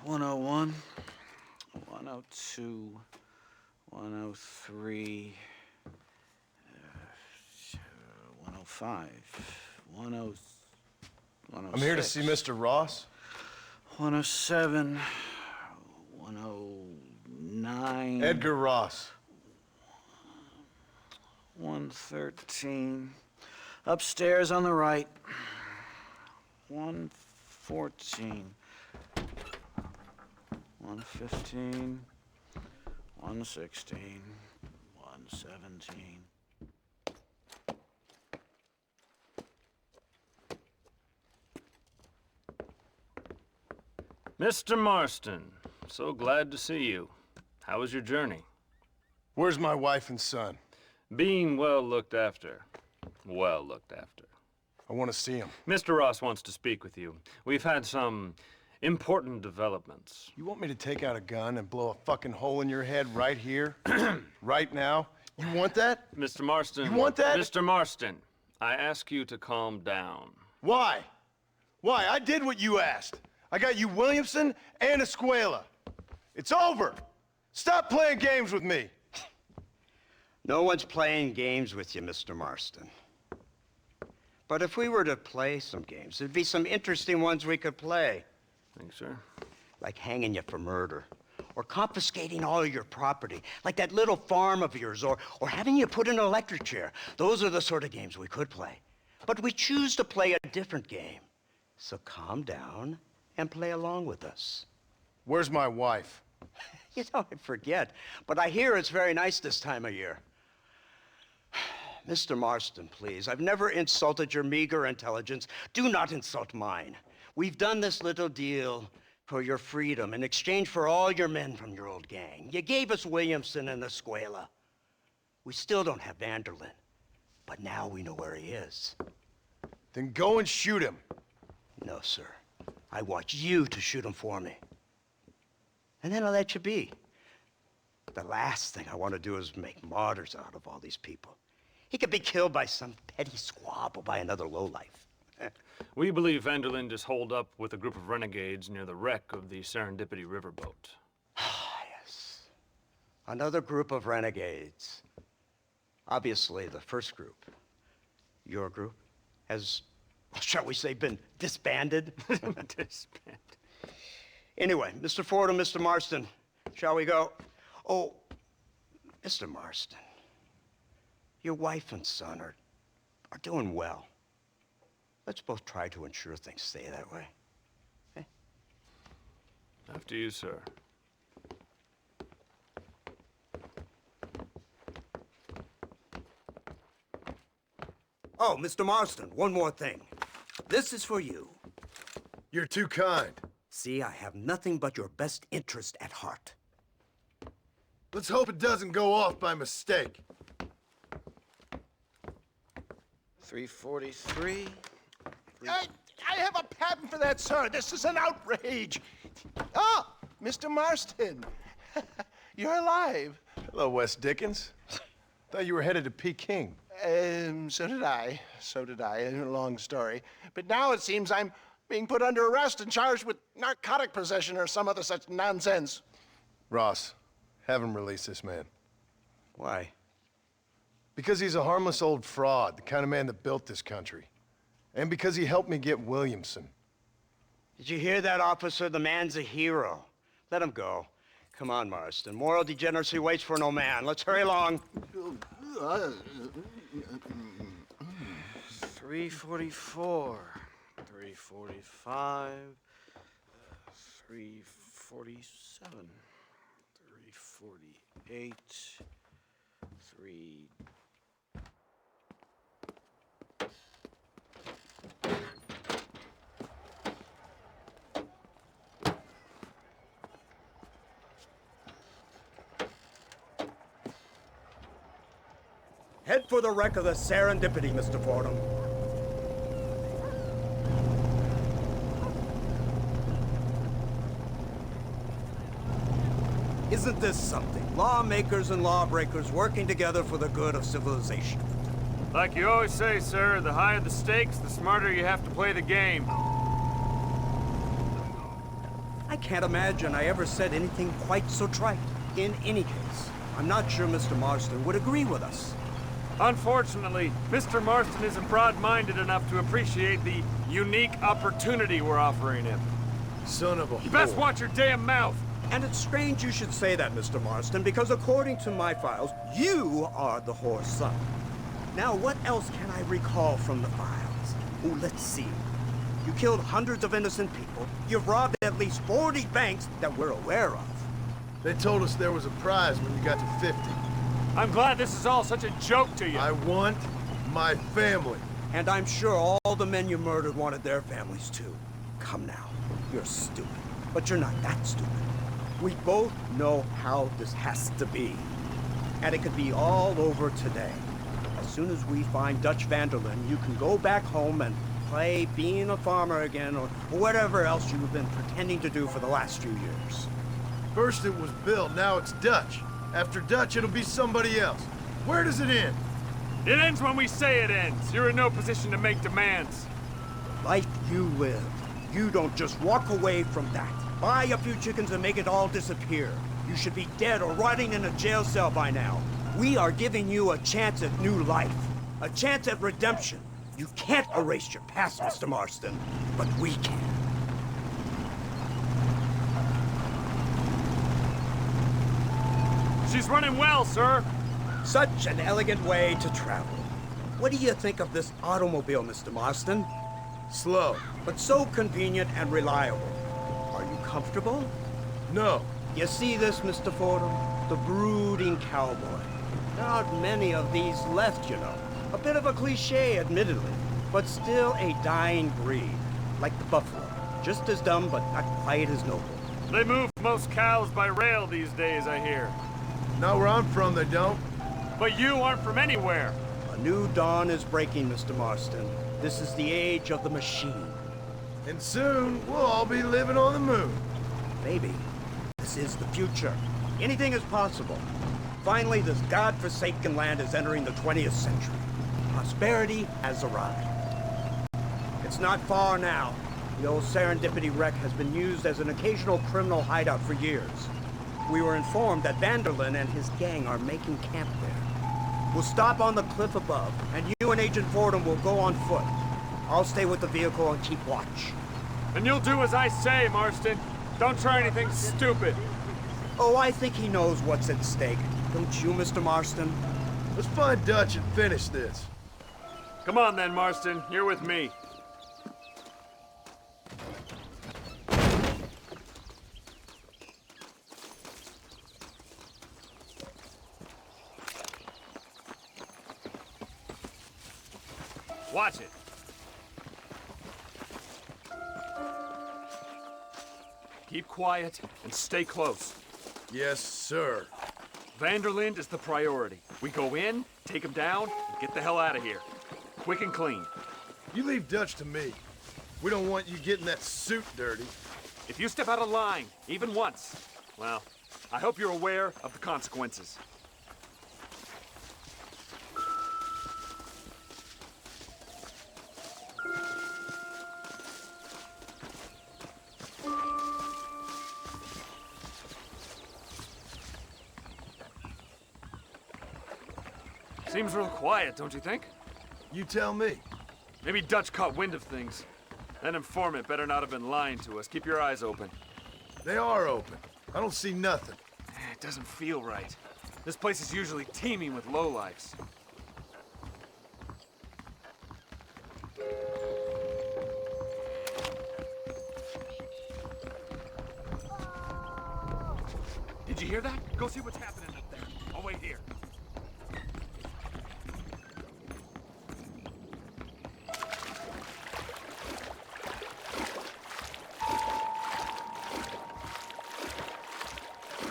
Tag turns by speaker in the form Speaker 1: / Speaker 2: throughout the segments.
Speaker 1: 101, 102, 103, 105, 106.
Speaker 2: I'm here to see Mr. Ross.
Speaker 1: 107, 109.
Speaker 2: Edgar Ross.
Speaker 1: 113. Upstairs on the right. 114. 115. 116. 117.
Speaker 3: Mr. Marston, so glad to see you. How was your journey?
Speaker 2: Where's my wife and son?
Speaker 3: Being well looked after. Well looked after.
Speaker 2: I want to see him.
Speaker 3: Mr. Ross wants to speak with you. We've had some important developments.
Speaker 2: You want me to take out a gun and blow a fucking hole in your head right here? Right now? You want that?
Speaker 3: Mr. Marston.
Speaker 2: You want that?
Speaker 3: Mr. Marston, I ask you to calm down.
Speaker 2: Why? Why? I did what you asked. I got you Williamson and Escuela. It's over. Stop playing games with me.
Speaker 4: No one's playing games with you, Mr. Marston. But if we were to play some games, there'd be some interesting ones we could play.
Speaker 3: Thanks, sir.
Speaker 4: Like hanging you for murder, or confiscating all your property, like that little farm of yours, or having you put in an electric chair. Those are the sort of games we could play. But we choose to play a different game. So calm down and play along with us.
Speaker 2: Where's my wife?
Speaker 4: You know, I forget, but I hear it's very nice this time of year. Mr. Marston, please, I've never insulted your meager intelligence. Do not insult mine. We've done this little deal for your freedom in exchange for all your men from your old gang. You gave us Williamson and Escuela. We still don't have Vanderlyn, but now we know where he is.
Speaker 2: Then go and shoot him.
Speaker 4: No, sir. I want you to shoot him for me. And then I'll let you be. The last thing I want to do is make martyrs out of all these people. He could be killed by some petty squabble by another lowlife.
Speaker 3: We believe Vanderlyn is holed up with a group of renegades near the wreck of the Serendipity riverboat.
Speaker 4: Ah, yes. Another group of renegades. Obviously, the first group, your group, has, shall we say, been disbanded?
Speaker 3: Disbanded.
Speaker 4: Anyway, Mr. Fordham, Mr. Marston, shall we go? Oh, Mr. Marston, your wife and son are doing well. Let's both try to ensure things stay that way. Okay?
Speaker 3: After you, sir.
Speaker 4: Oh, Mr. Marston, one more thing. This is for you.
Speaker 2: You're too kind.
Speaker 4: See, I have nothing but your best interest at heart.
Speaker 2: Let's hope it doesn't go off by mistake.
Speaker 1: 343.
Speaker 5: I have a patent for that, sir. This is an outrage. Oh, Mr. Marston. You're alive.
Speaker 2: Hello, Wes Dickens. Thought you were headed to Peking.
Speaker 5: So did I. So did I. A long story. But now it seems I'm being put under arrest and charged with narcotic possession or some other such nonsense.
Speaker 2: Ross, have him release this man.
Speaker 4: Why?
Speaker 2: Because he's a harmless old fraud, the kind of man that built this country. And because he helped me get Williamson.
Speaker 4: Did you hear that, officer? The man's a hero. Let him go. Come on, Marston. Moral degeneracy waits for no man. Let's hurry along.
Speaker 1: 344. 345. 347. 348. 3...
Speaker 4: Head for the wreck of the Serendipity, Mr. Fordham. Isn't this something? Lawmakers and lawbreakers working together for the good of civilization.
Speaker 3: Like you always say, sir, the higher the stakes, the smarter you have to play the game.
Speaker 4: I can't imagine I ever said anything quite so trite. In any case, I'm not sure Mr. Marston would agree with us.
Speaker 3: Unfortunately, Mr. Marston isn't broad-minded enough to appreciate the unique opportunity we're offering him.
Speaker 2: Son of a
Speaker 3: You best
Speaker 2: whore.
Speaker 3: watch your damn mouth!
Speaker 4: And it's strange you should say that, Mr. Marston, because according to my files, you are the whore's son. Now, what else can I recall from the files? Oh, let's see. You killed hundreds of innocent people. You've robbed at least 40 banks that we're aware of.
Speaker 2: They told us there was a prize when you got to 50.
Speaker 3: I'm glad this is all such a joke to you.
Speaker 2: I want my family.
Speaker 4: And I'm sure all the men you murdered wanted their families too. Come now, you're stupid. But you're not that stupid. We both know how this has to be. And it could be all over today. As soon as we find Dutch van der Linde, you can go back home and play being a farmer again, or whatever else you've been pretending to do for the last few years.
Speaker 2: First it was Bill, now it's Dutch. After Dutch, it'll be somebody else. Where does it end?
Speaker 3: It ends when we say it ends. You're in no position to make demands.
Speaker 4: Life you live, you don't just walk away from that. Buy a few chickens and make it all disappear. You should be dead or rotting in a jail cell by now. We are giving you a chance at new life. A chance at redemption. You can't erase your past, Mr. Marston, but we can.
Speaker 3: She's running well, sir.
Speaker 4: Such an elegant way to travel. What do you think of this automobile, Mr. Marston?
Speaker 2: Slow.
Speaker 4: But so convenient and reliable. Are you comfortable?
Speaker 2: No.
Speaker 4: You see this, Mr. Fordham? The brooding cowboy. There aren't many of these left, you know. A bit of a cliche, admittedly, but still a dying breed. Like the buffalo. Just as dumb, but not quite as noble.
Speaker 3: They move most cows by rail these days, I hear.
Speaker 2: Not where I'm from, they don't.
Speaker 3: But you aren't from anywhere.
Speaker 4: A new dawn is breaking, Mr. Marston. This is the age of the machine.
Speaker 2: And soon, we'll all be living on the moon.
Speaker 4: Maybe. This is the future. Anything is possible. Finally, this godforsaken land is entering the 20th century. Prosperity has arrived. It's not far now. The old Serendipity wreck has been used as an occasional criminal hideout for years. We were informed that van der Linde and his gang are making camp there. We'll stop on the cliff above, and you and Agent Fordham will go on foot. I'll stay with the vehicle and keep watch.
Speaker 3: And you'll do as I say, Marston. Don't try anything stupid.
Speaker 4: Oh, I think he knows what's at stake. Don't you, Mr. Marston?
Speaker 2: Let's find Dutch and finish this.
Speaker 3: Come on then, Marston. You're with me. Watch it. Keep quiet and stay close.
Speaker 2: Yes, sir.
Speaker 3: van der Linde is the priority. We go in, take him down, and get the hell out of here. Quick and clean.
Speaker 2: You leave Dutch to me. We don't want you getting that suit dirty.
Speaker 3: If you step out of line, even once, well, I hope you're aware of the consequences. Seems real quiet, don't you think?
Speaker 2: You tell me.
Speaker 3: Maybe Dutch caught wind of things. That informant better not have been lying to us. Keep your eyes open.
Speaker 2: They are open. I don't see nothing.
Speaker 3: It doesn't feel right. This place is usually teeming with lowlifes. Did you hear that? Go see what's happening up there. I'll wait here.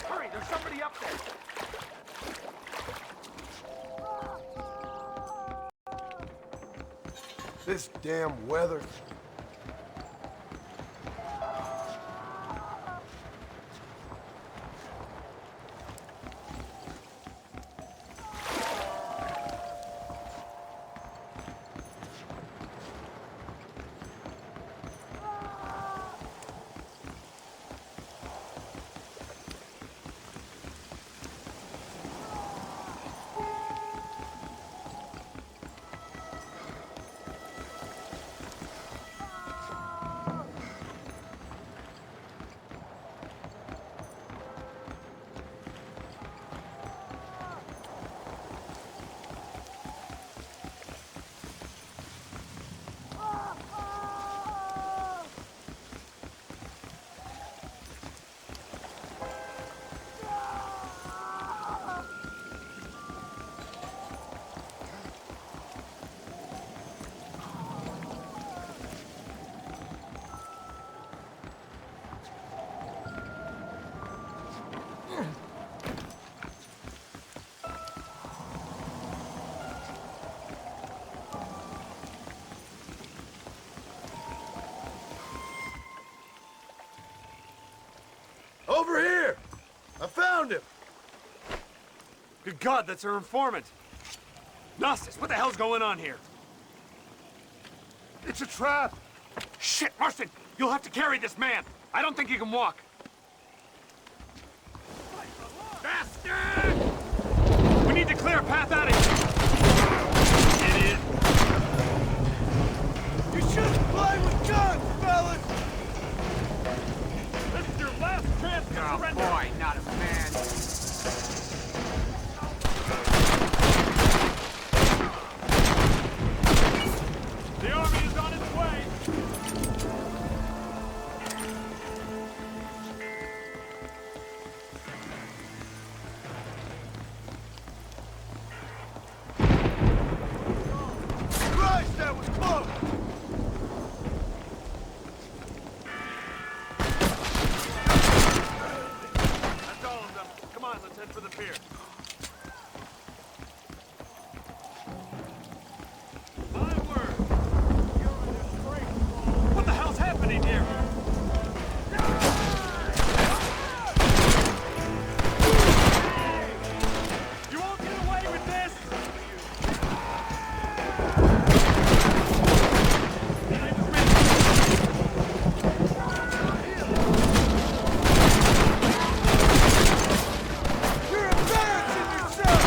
Speaker 3: Hurry, there's somebody up there.
Speaker 2: This damn weather.
Speaker 3: Good God, that's her informant. Gnostis, what the hell's going on here? It's a trap. Shit, Marston, you'll have to carry this man. I don't think he can walk. Bastard! We need to clear a path out of here. Idiot.
Speaker 2: You shouldn't play with guns, fellas!
Speaker 3: This is your last chance to surrender.
Speaker 6: Boy, not a man.
Speaker 3: The army is on its way.
Speaker 2: Christ, that was close!
Speaker 3: That's all of them. Come on, let's head for the pier. My word. You're a disgrace. What the hell's happening here? You won't get away with this!
Speaker 2: You're embarrassing yourself!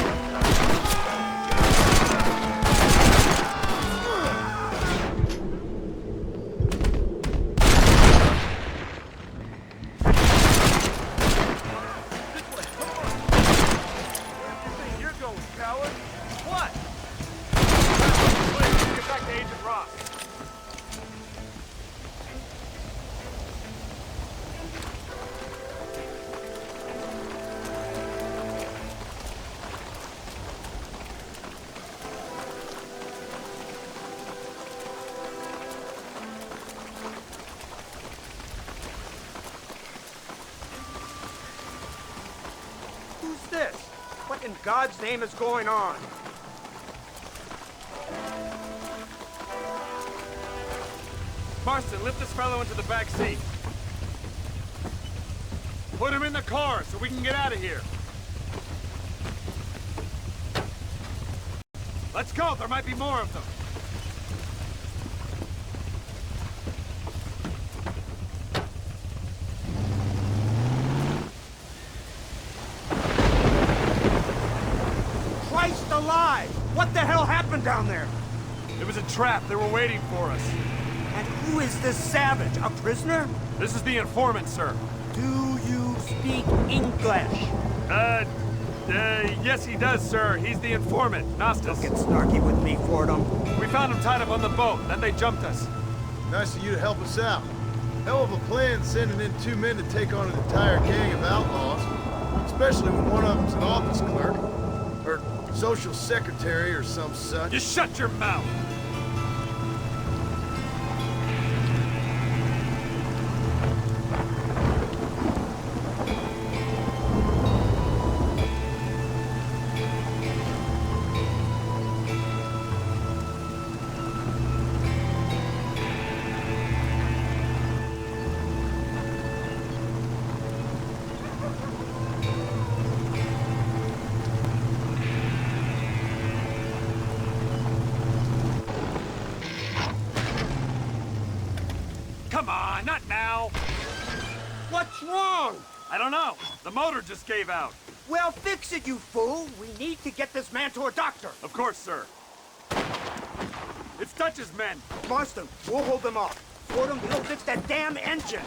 Speaker 3: You're going, coward. What? Get back to Agent Ross.
Speaker 6: Who's this? What in God's name is going on?
Speaker 3: Marston, lift this fellow into the back seat. Put him in the car so we can get out of here. Let's go, there might be more of them.
Speaker 6: Christ alive! What the hell happened down there?
Speaker 3: It was a trap, they were waiting for us.
Speaker 6: And who is this savage? A prisoner?
Speaker 3: This is the informant, sir.
Speaker 6: Do you speak English?
Speaker 3: Yes he does, sir. He's the informant, Gnostis.
Speaker 6: Don't get snarky with me, Fordham.
Speaker 3: We found him tied up on the boat, then they jumped us.
Speaker 2: Nice of you to help us out. Hell of a plan sending in 2 men to take on an entire gang of outlaws. Especially when one of them's an office clerk. Or social secretary or some such.
Speaker 3: You shut your mouth! Come on, not now!
Speaker 6: What's wrong?
Speaker 3: I don't know. The motor just gave out.
Speaker 6: Well, fix it, you fool. We need to get this man to a doctor.
Speaker 3: Of course, sir. It's Dutch's men.
Speaker 6: Marston, we'll hold them off. Fordham, we'll fix that damn engine.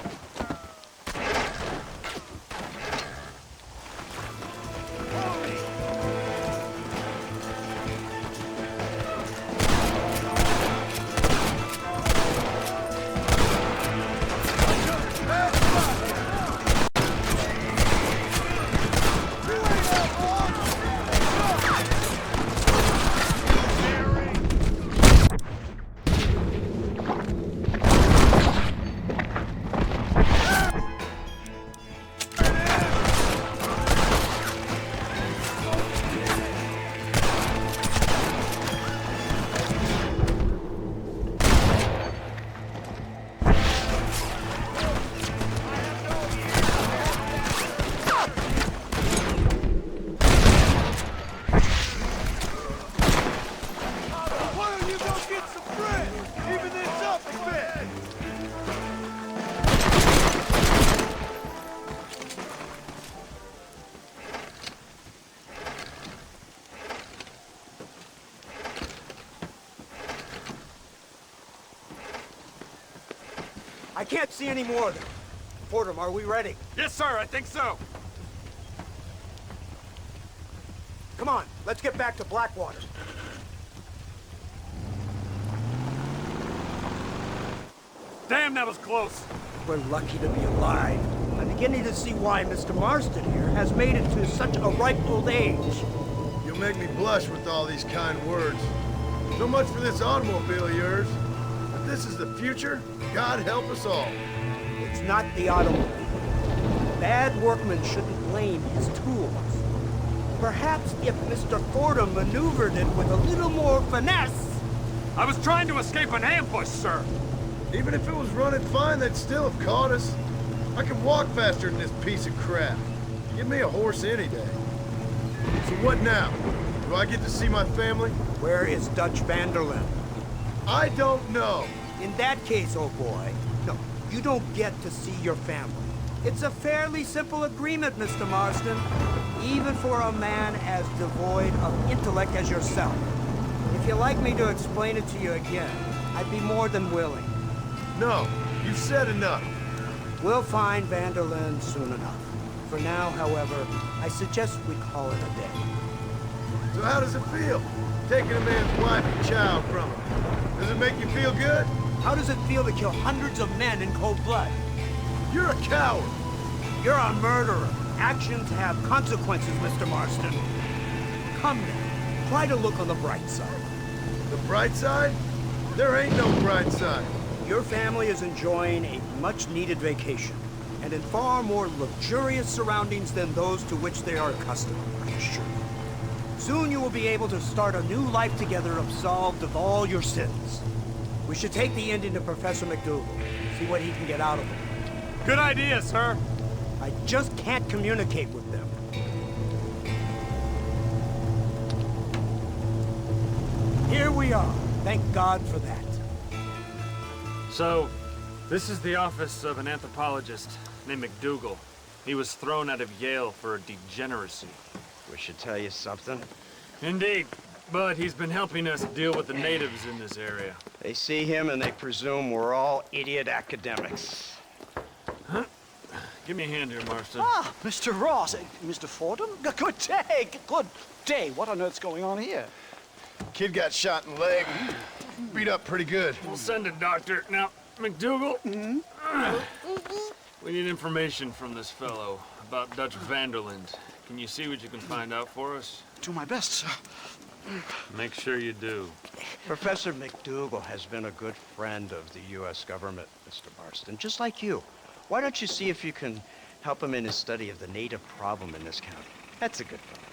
Speaker 6: can't see any more of them. Fordham, are we ready?
Speaker 3: Yes, sir, I think so.
Speaker 6: Come on, let's get back to Blackwater.
Speaker 3: Damn, that was close.
Speaker 6: We're lucky to be alive. I'm beginning to see why Mr. Marston here has made it to such a ripe old age.
Speaker 2: You'll make me blush with all these kind words. So much for this automobile of yours. If this is the future, God help us all.
Speaker 6: It's not the automobile. Bad workmen shouldn't blame his tools. Perhaps if Mr. Fordham maneuvered it with a little more finesse.
Speaker 3: I was trying to escape an ambush, sir.
Speaker 2: Even if it was running fine, they'd still have caught us. I can walk faster than this piece of crap. Give me a horse any day. So what now? Do I get to see my family?
Speaker 6: Where is Dutch Vanderlyn?
Speaker 2: I don't know.
Speaker 6: In that case, old boy, no, you don't get to see your family. It's a fairly simple agreement, Mr. Marston, even for a man as devoid of intellect as yourself. If you'd like me to explain it to you again, I'd be more than willing.
Speaker 2: No, you've said enough.
Speaker 6: We'll find Vanderlyn soon enough. For now, however, I suggest we call it a day.
Speaker 2: So how does it feel, taking a man's wife and child from him? Does it make you feel good?
Speaker 6: How does it feel to kill hundreds of men in cold blood?
Speaker 2: You're a coward.
Speaker 6: You're a murderer. Actions have consequences, Mr. Marston. Come now, try to look on the bright side.
Speaker 2: The bright side? There ain't no bright side.
Speaker 6: Your family is enjoying a much-needed vacation, and in far more luxurious surroundings than those to which they are accustomed, I assure you. Soon you will be able to start a new life together, absolved of all your sins. We should take the Indian to Professor McDougal, see what he can get out of him.
Speaker 3: Good idea, sir.
Speaker 6: I just can't communicate with them. Here we are. Thank God for that.
Speaker 3: So, this is the office of an anthropologist named McDougal. He was thrown out of Yale for degeneracy.
Speaker 4: We should tell you something.
Speaker 3: Indeed, but he's been helping us deal with the natives in this area.
Speaker 4: They see him and they presume we're all idiot academics.
Speaker 3: Give me a hand here, Marston.
Speaker 1: Ah, Mr. Ross. Mr. Fordham? Good day. Good day. What on earth's going on here?
Speaker 2: Kid got shot in the leg. Beat up pretty good.
Speaker 3: We'll send a doctor. Now, McDougal, we need information from this fellow about Dutch Vanderlyn. Can you see what you can find out for us?
Speaker 1: Do my best, sir.
Speaker 3: Make sure you do.
Speaker 4: Professor McDougal has been a good friend of the U.S. government, Mr. Marston, just like you. Why don't you see if you can help him in his study of the native problem in this county? That's a good fellow.